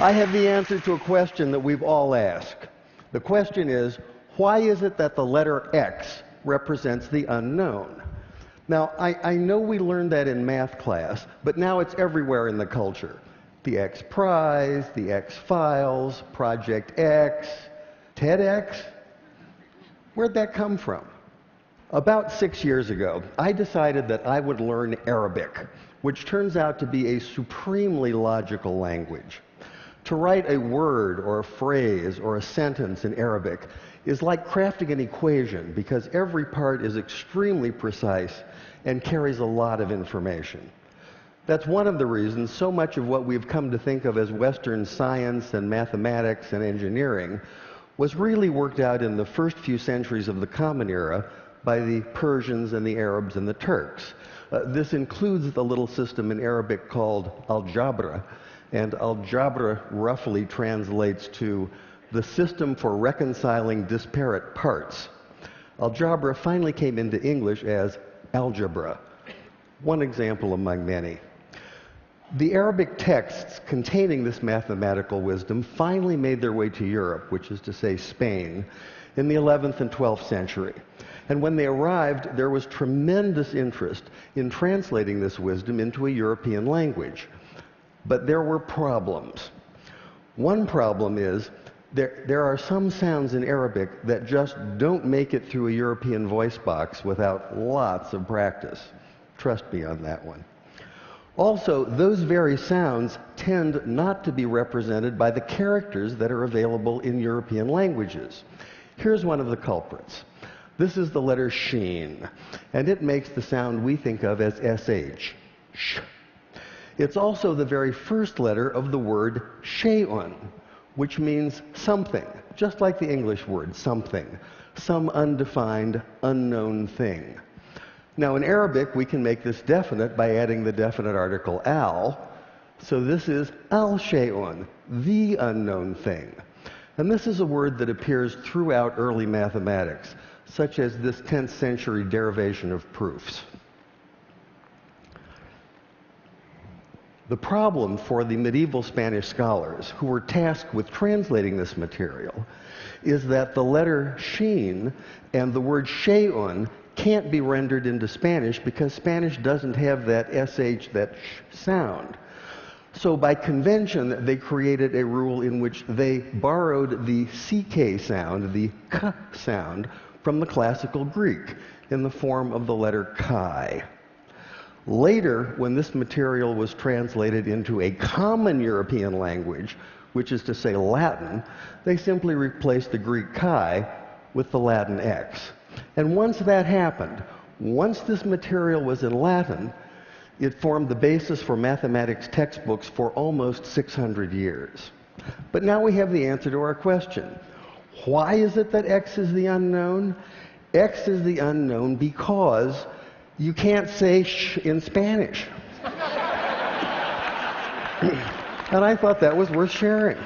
I have the answer to a question that we've all asked. The question is, why is it that the letter X represents the unknown? Now, I know we learned that in math class, but now it's everywhere in the culture. The X Prize, the X Files, Project X, TEDx. Where'd that come from? About 6 years ago, I decided that I would learn Arabic, which turns out to be a supremely logical language. To write a word or a phrase or a sentence in Arabic is like crafting an equation because every part is extremely precise and carries a lot of information. That's one of the reasons so much of what we've come to think of as Western science and mathematics and engineering was really worked out in the first few centuries of the Common Era by the Persians and the Arabs and the Turks. This includes the little system in Arabic called algebra, and algebra roughly translates to the system for reconciling disparate parts. Algebra finally came into English as algebra, one example among many. The Arabic texts containing this mathematical wisdom finally made their way to Europe, which is to say Spain, in the 11th and 12th century. And when they arrived, there was tremendous interest in translating this wisdom into a European language. But there were problems. One problem is there are some sounds in Arabic that just don't make it through a European voice box without lots of practice. Trust me on that one. Also, those very sounds tend not to be represented by the characters that are available in European languages. Here's one of the culprits. This is the letter sheen, and it makes the sound we think of as sh. Sh. It's also the very first letter of the word shay'un, which means something, just like the English word something, some undefined, unknown thing. Now, in Arabic, we can make this definite by adding the definite article al. So this is al-shay'un, the unknown thing. And this is a word that appears throughout early mathematics, such as this 10th century derivation of proofs. The problem for the medieval Spanish scholars who were tasked with translating this material is that the letter sheen and the word shay'un can't be rendered into Spanish because Spanish doesn't have that sh, that sh sound. So by convention, they created a rule in which they borrowed the ck sound, the k sound, from the classical Greek in the form of the letter chi. Later, when this material was translated into a common European language, which is to say Latin, they simply replaced the Greek chi with the Latin x. And once that happened, once this material was in Latin, it formed the basis for mathematics textbooks for almost 600 years. But now we have the answer to our question. Why is it that X is the unknown? X is the unknown because you can't say sh in Spanish. And I thought that was worth sharing.